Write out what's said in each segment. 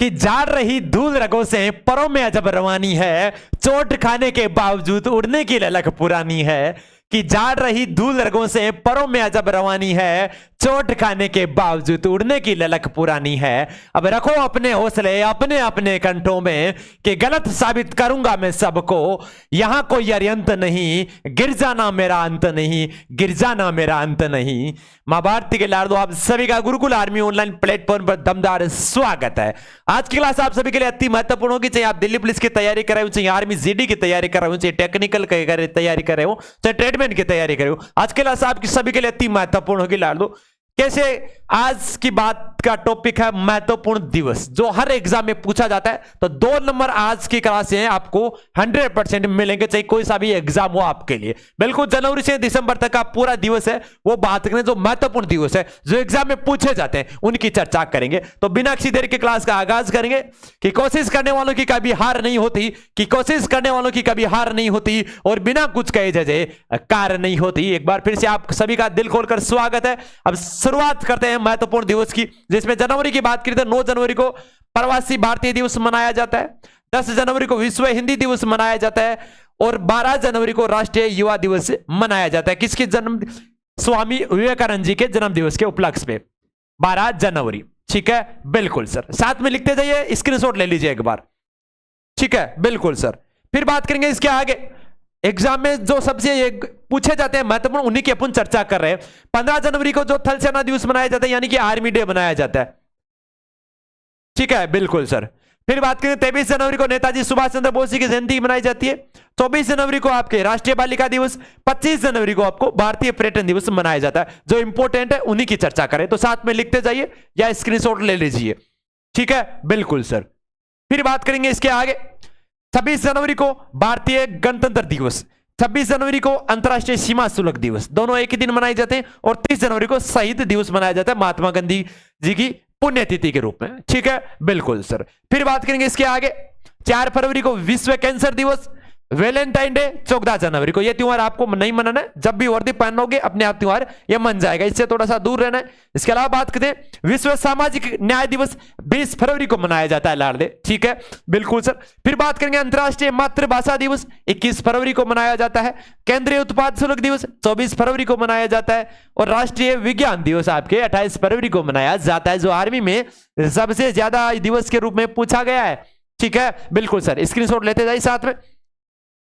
कि जाड़ रही धूल रगों से परों में अजब रवानी है, चोट खाने के बावजूद उड़ने की ललक पुरानी है। कि जाड़ रही धूल रगों से परों में अजब रवानी है, चोट खाने के बावजूद उड़ने की ललक पुरानी है। अब रखो अपने हौसले अपने अपने कंठों में कि गलत साबित करूंगा मैं सबको। यहां कोई अरियंत नहीं, गिर जाना मेरा अंत नहीं, गिर जाना मेरा अंत नहीं। मां भारती के लाडो, आप सभी का गुरुकुल आर्मी ऑनलाइन प्लेटफॉर्म पर दमदार स्वागत है। आज की क्लास आप सभी के लिए अति महत्वपूर्ण होगी। चाहे आप दिल्ली पुलिस की तैयारी कर रहे हो, चाहे आर्मी जीडी की तैयारी कर रहे हो, चाहे टेक्निकल की तैयारी कर रहे हो, चाहे ट्रेडमैन की तैयारी कर रहे हो, आज की क्लास आपकी सभी के लिए अति महत्वपूर्ण होगी लाडो। कैसे? आज की बात का टॉपिक है महत्वपूर्ण दिवस, जो हर एग्जाम में पूछा जाता है। तो 2 नंबर आज की क्लास से आपको 100% मिलेंगे, चाहे कोई सा भी एग्जाम हो आपके लिए। बिल्कुल जनवरी से दिसंबर तक का पूरा दिवस है, वो बात करें जो महत्वपूर्ण दिवस है, जो एग्जाम में पूछे जाते हैं, उनकी चर्चा करेंगे। तो बिना किसी देर की क्लास का आगाज करेंगे। कि कोशिश करने वालों की कभी हार नहीं होती, कि कोशिश करने वालों की कभी हार नहीं होती, और बिना कुछ कहे जजे कार नहीं होती। एक बार फिर से आप सभी का दिल खोलकर स्वागत है। अब शुरुआत करते हैं महत्वपूर्ण दिवस की, जिसमें जनवरी की बात करें तो 9 जनवरी को प्रवासी भारतीय दिवस मनाया जाता है, 10 जनवरी को विश्व हिंदी दिवस मनाया जाता है, और 12 जनवरी को राष्ट्रीय युवा दिवस मनाया जाता है। किसके जन्म? स्वामी विवेकानंद जी के जन्म दिवस के उपलक्ष्य में 12 जनवरी। ठीक है, बिल्कुल सर, साथ में लिखते जाइए, स्क्रीनशॉट ले लीजिए एक बार। ठीक है, बिल्कुल सर। फिर बात करेंगे इसके आगे, एग्जाम में जो सबसे पूछे जाते हैं महत्वपूर्ण, उन्हीं की अपन चर्चा कर रहे हैं। 15 जनवरी को जो थल सेना दिवस मनाया जाता है, यानी कि आर्मी डे मनाया जाता है। ठीक है, बिल्कुल सर। फिर बात करें 23 जनवरी को नेताजी सुभाष चंद्र बोस जी की जयंती मनाई जाती है। 24 जनवरी को आपके राष्ट्रीय बालिका दिवस, 25 जनवरी को आपको भारतीय पर्यटन दिवस मनाया जाता है। जो इंपॉर्टेंट है उन्हीं की चर्चा करें, तो साथ में लिखते जाइए या स्क्रीनशॉट ले लीजिए। ठीक है, बिल्कुल सर। फिर बात करेंगे इसके आगे, 26 जनवरी को भारतीय गणतंत्र दिवस, 26 जनवरी को अंतरराष्ट्रीय सीमा शुल्क दिवस, दोनों एक ही दिन मनाए जाते हैं। और 30 जनवरी को शहीद दिवस मनाया जाता है, महात्मा गांधी जी की पुण्यतिथि के रूप में। ठीक है, बिल्कुल सर। फिर बात करेंगे इसके आगे, 4 फरवरी को विश्व कैंसर दिवस, वैलेंटाइन डे 14 जनवरी को। यह त्योहार आपको नहीं मनाना है, जब भी वर्दी पहनोगे अपने आप त्योहार यह मन जाएगा, इससे थोड़ा सा दूर रहना है। इसके अलावा बात करें, विश्व सामाजिक न्याय दिवस 20 फरवरी को मनाया जाता है लाडले। ठीक है, बिल्कुल सर। फिर बात करेंगे अंतरराष्ट्रीय मातृभाषा दिवस 21 फरवरी को मनाया जाता है। केंद्रीय उत्पाद शुल्क दिवस 24 फरवरी को मनाया जाता है। और राष्ट्रीय विज्ञान दिवस आपके 28 फरवरी को मनाया जाता है, जो आर्मी में सबसे ज्यादा दिवस के रूप में पूछा गया है। ठीक है, बिल्कुल सर, स्क्रीनशॉट लेते जाइए साथ में।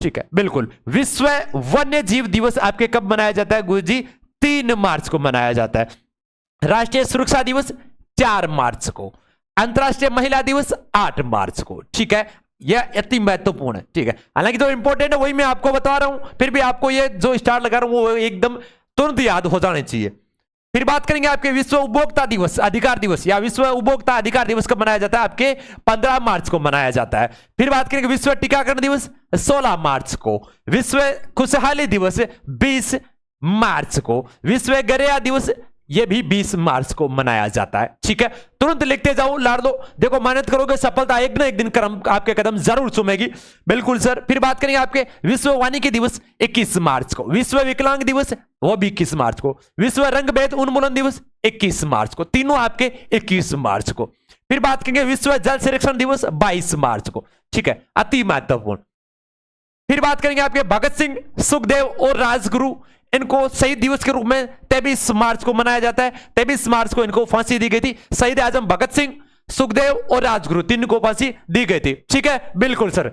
ठीक है, बिल्कुल। विश्व वन्य जीव दिवस आपके कब मनाया जाता है गुरु जी? 3 मार्च को मनाया जाता है। राष्ट्रीय सुरक्षा दिवस 4 मार्च को। अंतरराष्ट्रीय महिला दिवस 8 मार्च को। ठीक है, यह अति महत्वपूर्ण है। ठीक है, हालांकि जो इंपॉर्टेंट है वही मैं आपको बता रहा हूं, फिर भी आपको ये जो स्टार लगा रहा हूं वो एकदम तुरंत याद हो जाने चाहिए। फिर बात करेंगे आपके विश्व उपभोक्ता दिवस अधिकार दिवस, या विश्व उपभोक्ता अधिकार दिवस कब मनाया जाता है? आपके 15 मार्च को मनाया जाता है। फिर बात करेंगे विश्व टीकाकरण दिवस 16 मार्च को। विश्व खुशहाली दिवस 20 मार्च को। विश्व गरेया दिवस यह भी 20 मार्च को मनाया जाता है। ठीक है, तुरंत लिखते जाओ लाड़ दो, देखो मेहनत करोगे सफलता एक ना एक दिन क्रम आपके कदम जरूर चूमेगी। बिल्कुल सर। फिर बात करेंगे आपके विश्व वानिकी दिवस 21 मार्च को। विश्व विकलांग दिवस वो भी 21 मार्च को। विश्व रंग भेद उन्मूलन दिवस 21 मार्च को। तीनों आपके 21 मार्च को। फिर बात करेंगे विश्व जल संरक्षण दिवस 22 मार्च को। ठीक है, अति महत्वपूर्ण। फिर बात करेंगे आपके भगत सिंह, सुखदेव और राजगुरु, इनको शहीद दिवस के रूप में 23 मार्च को मनाया जाता है। 23 मार्च को इनको फांसी दी गई थी। शहीद आजम भगत सिंह, सुखदेव और राजगुरु, तीन को फांसी दी गई थी। ठीक है, बिल्कुल सर।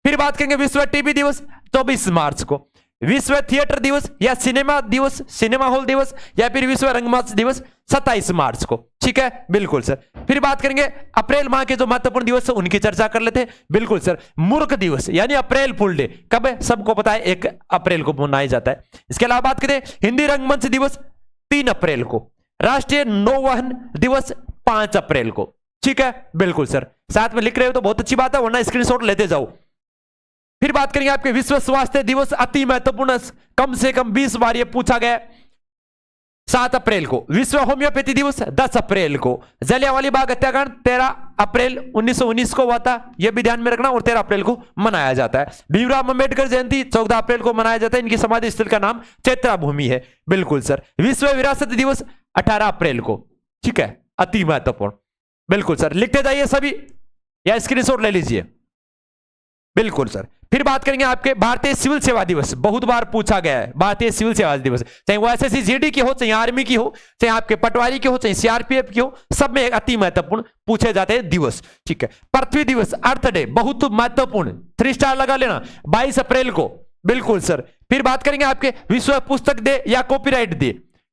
फिर बात करेंगे विश्व टीबी दिवस 24 मार्च को। विश्व थिएटर दिवस या सिनेमा दिवस, सिनेमा हॉल दिवस, या फिर विश्व रंगमंच दिवस 27 मार्च को। ठीक है, बिल्कुल सर। फिर बात करेंगे अप्रैल माह के जो महत्वपूर्ण दिवस है उनकी चर्चा कर लेते हैं। बिल्कुल सर। मूर्ख दिवस यानी अप्रैल फूल डे कब है? सबको पता है, 1 अप्रैल को मनाया जाता है। इसके अलावा बात करें हिंदी रंगमंच दिवस 3 अप्रैल को। राष्ट्रीय नौवहन दिवस 5 अप्रैल को। ठीक है, बिल्कुल सर। साथ में लिख रहे हो तो बहुत अच्छी बात है, वरना स्क्रीनशॉट लेते जाओ। फिर बात करेंगे आपके विश्व स्वास्थ्य दिवस, अति महत्वपूर्ण, कम से कम 20 बार यह पूछा गया, 7 अप्रैल को। विश्व होम्योपैथी दिवस 10 अप्रैल को। जलियांवाला बाग हत्याकांड 13 अप्रैल 1919 को हुआ था, यह भी ध्यान में रखना, और 13 अप्रैल को मनाया जाता है। भीमराव अंबेडकर जयंती 14 अप्रैल को मनाया जाता है। इनकी समाधि स्थल का नाम चैत्रा भूमि है। बिल्कुल सर। विश्व विरासत दिवस 18 अप्रैल को। ठीक है, अति महत्वपूर्ण। बिल्कुल सर, लिखते जाइए सभी या स्क्रीनशॉट ले लीजिए। बिल्कुल सर। फिर बात करेंगे आपके भारतीय सिविल सेवा दिवस, बहुत बार पूछा गया है भारतीय सिविल सेवा दिवस, चाहे वो एसएससी जीडी की हो, चाहे आर्मी की हो, चाहे आपके पटवारी की हो, चाहे सीआरपीएफ की हो, सब में अति महत्वपूर्ण पूछे जाते हैं दिवस। ठीक है, पृथ्वी दिवस, अर्थ डे, बहुत महत्वपूर्ण, 3 स्टार लगा लेना, 22 अप्रैल को। बिल्कुल सर। फिर बात करेंगे आपके विश्व पुस्तक डे या कॉपीराइट डे,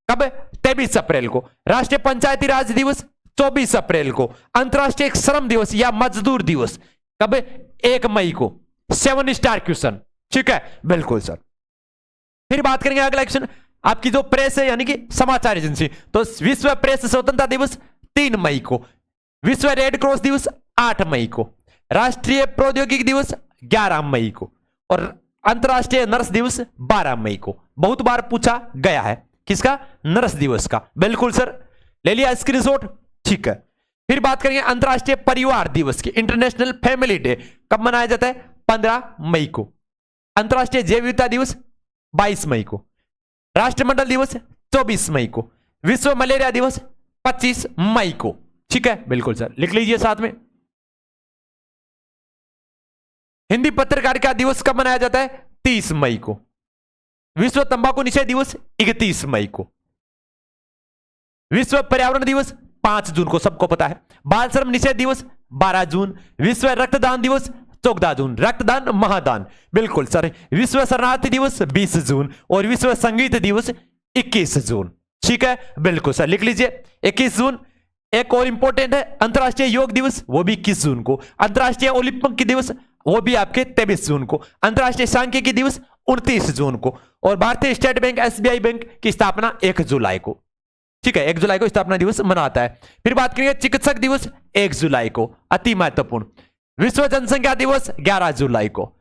कब? 23 अप्रैल को। राष्ट्रीय पंचायती राज दिवस 24 अप्रैल को। अंतर्राष्ट्रीय श्रम दिवस या मजदूर दिवस कब? 1 मई को। 7 स्टार क्वेश्चन। ठीक है, बिल्कुल सर। फिर बात करेंगे अगला क्वेश्चन, आपकी जो प्रेस है यानी कि समाचार एजेंसी, तो विश्व प्रेस स्वतंत्रता दिवस 3 मई को। विश्व रेड क्रॉस दिवस 8 मई को। राष्ट्रीय प्रौद्योगिकी दिवस 11 मई को। और अंतर्राष्ट्रीय नर्स दिवस 12 मई को। बहुत बार पूछा गया है, किसका? नर्स दिवस का। बिल्कुल सर, ले लिया स्क्रीनशॉट। ठीक है, फिर बात करेंगे अंतर्राष्ट्रीय परिवार दिवस की, इंटरनेशनल फैमिली डे कब मनाया जाता है? 15 मई को। अंतर्राष्ट्रीय जैव विविधता दिवस 22 मई को। राष्ट्रमंडल दिवस 24 मई को। विश्व मलेरिया दिवस 25 मई को। ठीक है, बिल्कुल सर, लिख लीजिए साथ में। हिंदी पत्रकारिता दिवस कब मनाया जाता है? 30 मई को। विश्व तंबाकू निषेध दिवस 31 मई को। विश्व पर्यावरण दिवस 5 जून को, सबको पता है। बाल श्रम निषेध दिवस 12 जून। विश्व रक्तदान दिवस 14 जून, रक्तदान महादान। बिल्कुल सर। विश्व शरणार्थी दिवस 20 जून और विश्व संगीत दिवस 21 जून। ठीक है, बिल्कुल सर, लिख लीजिए 21 जून। एक और इंपॉर्टेंट है, अंतर्राष्ट्रीय योग दिवस, वो भी 21 जून को। अंतर्राष्ट्रीय ओलंपिक दिवस, वो भी आपके 23 जून को। अंतर्राष्ट्रीय सांख्यिकी दिवस 29 जून को। और भारतीय स्टेट बैंक एसबीआई बैंक की स्थापना 1 जुलाई को। ठीक है, 1 जुलाई को स्थापना दिवस मनाता है। फिर बात करेंगे चिकित्सक दिवस 1 जुलाई को, अति महत्वपूर्ण। विश्व जनसंख्या दिवस 11 जुलाई को।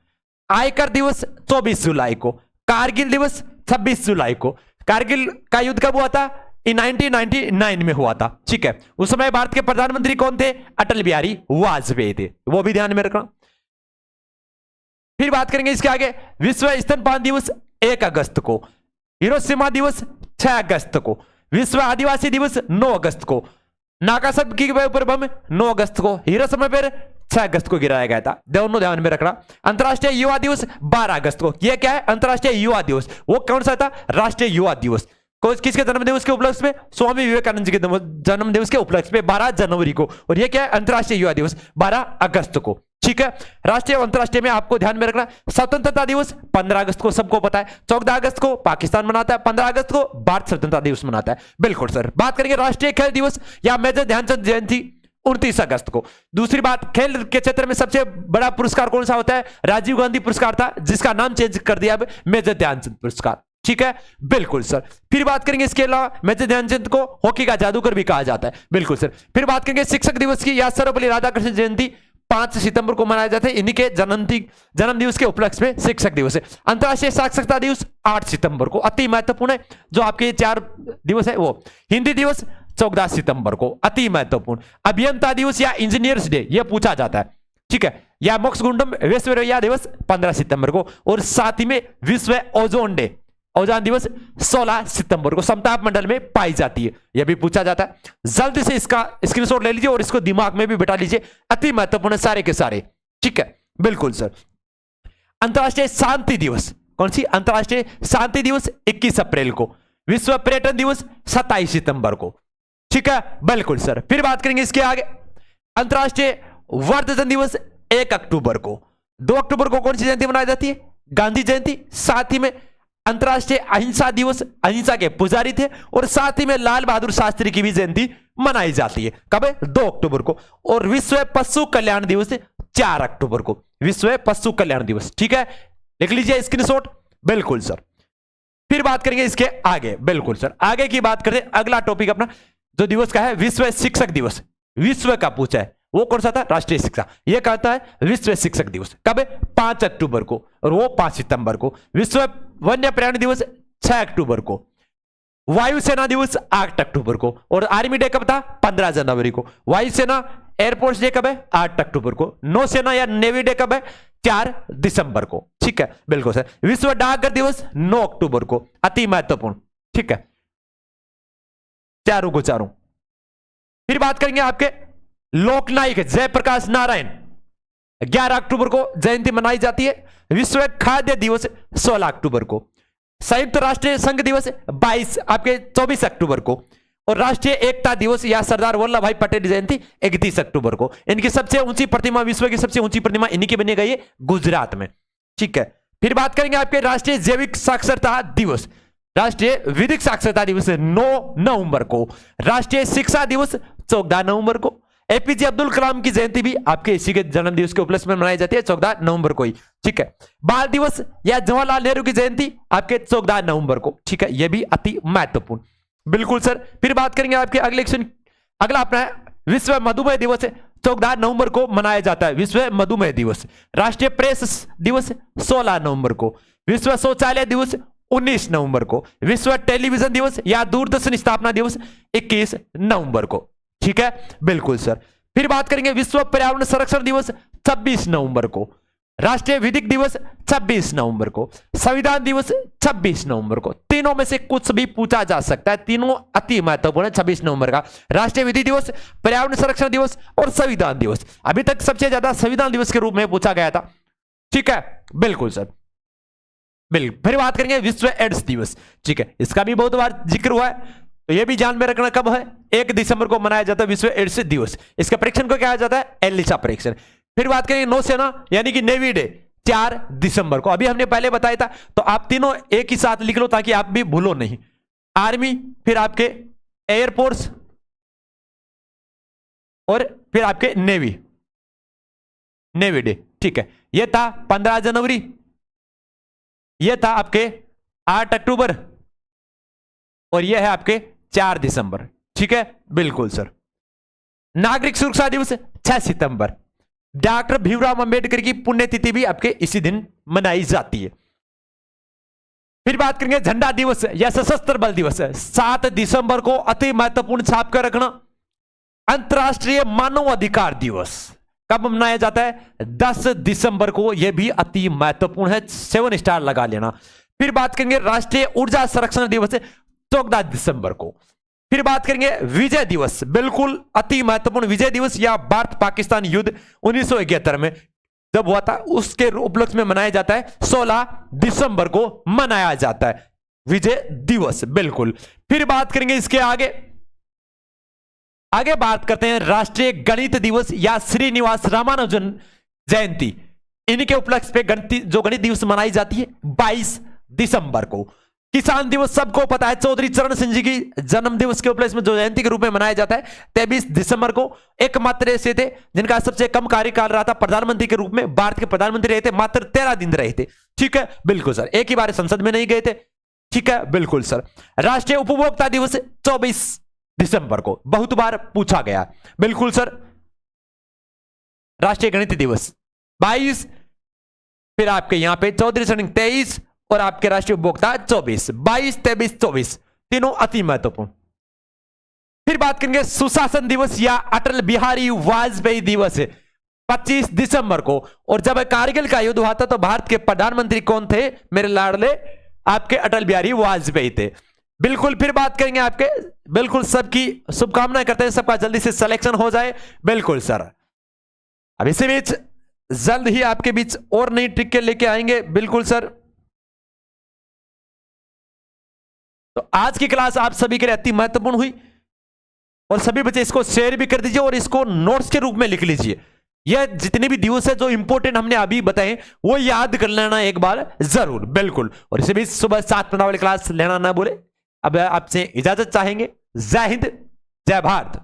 आयकर दिवस 24 जुलाई को। कारगिल दिवस 26 जुलाई को। कारगिल का युद्ध कब हुआ था? 1999 में हुआ था। ठीक है, उस समय भारत के प्रधानमंत्री कौन थे? अटल बिहारी वाजपेयी थे, वो भी ध्यान में रखना। फिर बात करेंगे इसके आगे, विश्व स्तनपान दिवस 1 अगस्त को। हिरोशिमा दिवस 6 अगस्त को। विश्व आदिवासी दिवस 9 अगस्त को। नागासाकी के ऊपर बम 9 अगस्त को। हिरोशिमा पर 6 अगस्त को गिराया गया था, दोनों ध्यान में रखना। अंतर्राष्ट्रीय युवा दिवस 12 अगस्त को। यह क्या है? अंतर्राष्ट्रीय युवा दिवस। वो कौन सा था? राष्ट्रीय युवा दिवस। किसके जन्मदिवस के उपलक्ष्य में? स्वामी विवेकानंद जी के जन्मदिवस के उपलक्ष्य में 12 जनवरी को। और यह क्या है? अंतर्राष्ट्रीय युवा दिवस 12 अगस्त को। ठीक है, राष्ट्रीय और अंतर्राष्ट्रीय में आपको ध्यान में रखना। स्वतंत्रता दिवस 15 अगस्त को, सबको पता है। 14 अगस्त को पाकिस्तान मनाता है, 15 अगस्त को भारत स्वतंत्रता दिवस मनाता है। बिल्कुल सर। बात करेंगे राष्ट्रीय खेल दिवस या मेजर ध्यानचंद जयंती 29 अगस्त को। दूसरी बात, खेल के क्षेत्र में सबसे बड़ा पुरस्कार कौन सा होता है? राजीव गांधी पुरस्कार था, जिसका नाम चेंज कर दिया अब मेजर ध्यानचंद पुरस्कार। ठीक है, बिल्कुल सर। फिर बात करेंगे इसके अलावा मेजर ध्यानचंद को हॉकी का जादूगर भी कहा जाता है। बिल्कुल सर। फिर बात करेंगे शिक्षक दिवस की या सर्वपल्ली राधाकृष्ण जयंती 5 सितंबर को मनाया जाता है। इन्हीं के जन्म दिवस के उपलक्ष्य में शिक्षक दिवस है। अंतर्राष्ट्रीय साक्षरता दिवस 8 सितंबर को, अति महत्वपूर्ण है। जो आपके 4 दिवस है वो। हिंदी दिवस 14 सितंबर को, अति महत्वपूर्ण। अभियंता दिवस या इंजीनियर्स डे, यह पूछा जाता है। ठीक है, या मोक्षगुंडम विश्वविद्या दिवस 15 सितंबर को। और साथ ही में विश्व ओजोन डे, ओजोन दिवस 16 सितंबर को समताप मंडल में पाई जाती है, यह भी पूछा जाता है। जल्दी से इसका स्क्रीनशॉट ले लीजिए और इसको दिमाग में भी बिठा लीजिए, अति महत्वपूर्ण सारे के सारे। ठीक है, बिल्कुल सर। अंतर्राष्ट्रीय शांति दिवस, कौन सी? अंतर्राष्ट्रीय शांति दिवस 21 अप्रैल को। विश्व पर्यटन दिवस 27 सितंबर को। ठीक है, बिल्कुल सर। फिर बात करेंगे इसके आगे, अंतर्राष्ट्रीय वर्धजन दिवस 1 अक्टूबर को। 2 अक्टूबर को कौन सी जयंती मनाई जाती है? गांधी जयंती। साथ ही में अंतर्राष्ट्रीय अहिंसा दिवस, अहिंसा के पुजारी थे। और साथ ही में लाल बहादुर शास्त्री की भी जयंती मनाई जाती है, कब है? 2 अक्टूबर को। और विश्व पशु कल्याण दिवस 4 अक्टूबर को, विश्व पशु कल्याण दिवस। ठीक है, लिख लीजिए स्क्रीनशॉट। बिल्कुल सर। फिर बात करेंगे इसके आगे। बिल्कुल सर, आगे की बात करते हैं। अगला टॉपिक अपना जो दिवस का है, विश्व शिक्षक दिवस। विश्व का पूछा है, वो कौन सा था? राष्ट्रीय शिक्षा। यह कहता है विश्व शिक्षक दिवस, कब है? 5 अक्टूबर को। और वो 5 सितंबर को। विश्व वन्य प्राणी दिवस 6 अक्टूबर को। वायुसेना दिवस 8 अक्टूबर को। और आर्मी डे कब था? 15 जनवरी को। वायुसेना एयरफोर्स डे कब है? 8 अक्टूबर को। नौसेना या नेवी डे कब है? 4 दिसंबर को। ठीक है, बिल्कुल सर। विश्व डाकघर दिवस 9 अक्टूबर को, अति महत्वपूर्ण। ठीक है, चारों को चारों। फिर बात करेंगे आपके लोकनायक जयप्रकाश नारायण 11 अक्टूबर को जयंती मनाई जाती है। विश्व खाद्य दिवस 16 अक्टूबर को। संयुक्त राष्ट्र संघ दिवस 24 अक्टूबर को। और राष्ट्रीय एकता दिवस या सरदार वल्लभ भाई पटेल जयंती 31 अक्टूबर को। इनकी सबसे ऊंची प्रतिमा, विश्व की सबसे ऊंची प्रतिमा इन्हीं की बनी गई है गुजरात में। ठीक है, फिर बात करेंगे आपके राष्ट्रीय जैविक साक्षरता दिवस। राष्ट्रीय विधिक साक्षरता दिवस 9 नवंबर को। राष्ट्रीय शिक्षा दिवस 14 नवंबर को। एपीजे अब्दुल कलाम की जयंती भी आपके इसी के जन्म दिवस के उपलक्ष्य में मनाई जाती है 14 नवंबर को ही। ठीक है, बाल दिवस या जवाहरलाल नेहरू की जयंती आपके 14 नवंबर को। ठीक है, यह भी अति महत्वपूर्ण। बिल्कुल सर। फिर बात करेंगे आपके अगला अपना है विश्व मधुमेह दिवस 14 नवंबर को मनाया जाता है। विश्व मधुमेह दिवस। राष्ट्रीय प्रेस दिवस 16 नवंबर को। विश्व शौचालय दिवस 19 नवंबर को। विश्व टेलीविजन दिवस या दूरदर्शन स्थापना दिवस 21 नवंबर को। ठीक है, बिल्कुल सर। फिर बात करेंगे विश्व पर्यावरण संरक्षण दिवस 26 नवंबर को। राष्ट्रीय विधिक दिवस 26 नवंबर को। संविधान दिवस 26 नवंबर को। तीनों में से कुछ भी पूछा जा सकता है, तीनों अति महत्वपूर्ण है। 26 नवंबर का राष्ट्रीय विधि दिवस, पर्यावरण संरक्षण दिवस और संविधान दिवस। अभी तक सबसे ज्यादा संविधान दिवस के रूप में पूछा गया था। ठीक है, बिल्कुल सर, बिल्कुल। फिर बात करेंगे विश्व एड्स दिवस। ठीक है, इसका भी बहुत बार जिक्र हुआ है, तो यह भी ध्यान में रखना कब है, 1 दिसंबर को मनाया जाता है विश्व एड्स दिवस। इसका परीक्षण को क्या जाता है, एलिसा परीक्षण। फिर बात करेंगे नौसेना यानी कि नेवी डे 4 दिसंबर को। अभी हमने पहले बताया था, तो आप तीनों एक ही साथ लिख लो ताकि आप भी भूलो नहीं। आर्मी, फिर आपके एयरफोर्स और फिर आपके नेवी डे। ठीक है, यह था 15 जनवरी, यह था आपके 8 अक्टूबर और यह है आपके 4 दिसंबर। ठीक है, बिल्कुल सर। नागरिक सुरक्षा दिवस 6 सितंबर। डॉक्टर भीमराव अंबेडकर की पुण्यतिथि भी आपके इसी दिन मनाई जाती है। फिर बात करेंगे झंडा दिवस या सशस्त्र बल दिवस 7 दिसंबर को। अति महत्वपूर्ण छाप कर रखना। अंतरराष्ट्रीय मानव अधिकार दिवस कब मनाया जाता है, 10 दिसंबर को। यह भी अति महत्वपूर्ण है, 7 स्टार लगा लेना। फिर बात करेंगे राष्ट्रीय ऊर्जा संरक्षण दिवस 14 दिसंबर को। फिर बात करेंगे विजय दिवस, बिल्कुल अति महत्वपूर्ण विजय दिवस या भारत पाकिस्तान युद्ध 1971 में जब हुआ था, उसके उपलक्ष्य में मनाया जाता है। 16 दिसंबर को मनाया जाता है विजय दिवस, बिल्कुल। फिर बात करेंगे इसके आगे बात करते हैं राष्ट्रीय गणित दिवस या श्रीनिवास रामानुजन जयंती। इनके उपलक्ष्य पे जो गणित दिवस मनाई जाती है 22 दिसंबर को। किसान दिवस सबको पता है, चौधरी चरण सिंह जी की जन्म दिवस के उपलक्ष्य में जो जयंती के रूप में मनाया जाता है 23 दिसंबर को। एकमात्र ऐसे थे जिनका सबसे कम कार्यकाल रहा था, प्रधानमंत्री के रूप में भारत के प्रधानमंत्री रहे थे, मात्र 13 दिन रहे थे। ठीक है, बिल्कुल सर। एक ही बार संसद में नहीं गए थे। ठीक है, बिल्कुल सर। राष्ट्रीय उपभोक्ता दिवस 24 दिसंबर को, बहुत बार पूछा गया। बिल्कुल सर। राष्ट्रीय गणित दिवस 22, फिर आपके यहां पे चौधरी चरण 23 और आपके राष्ट्रीय उपभोक्ता 24। 22, 23, 24 तीनों अति महत्वपूर्ण। फिर बात करेंगे सुशासन दिवस या अटल बिहारी वाजपेयी दिवस 25 दिसंबर को। और जब कारगिल का युद्ध हुआ था तो भारत के प्रधानमंत्री कौन थे, मेरे लाडले आपके अटल बिहारी वाजपेयी थे। बिल्कुल। फिर बात करेंगे आपके, बिल्कुल सबकी शुभकामनाएं करते हैं, सबका जल्दी से सिलेक्शन हो जाए। बिल्कुल सर। अब इसी बीच जल्द ही आपके बीच और नई ट्रिक लेके आएंगे। बिल्कुल सर। तो आज की क्लास आप सभी के लिए अति महत्वपूर्ण हुई और सभी बच्चे इसको शेयर भी कर दीजिए और इसको नोट्स के रूप में लिख लीजिए। यह जितने भी दिवस है जो इंपॉर्टेंट हमने अभी बताए वो याद कर लेना एक बार जरूर। बिल्कुल। और इसी बीच सुबह 7 वाली क्लास लेना ना भूले। अब आपसे इजाजत चाहेंगे। जय हिंद, जय भारत।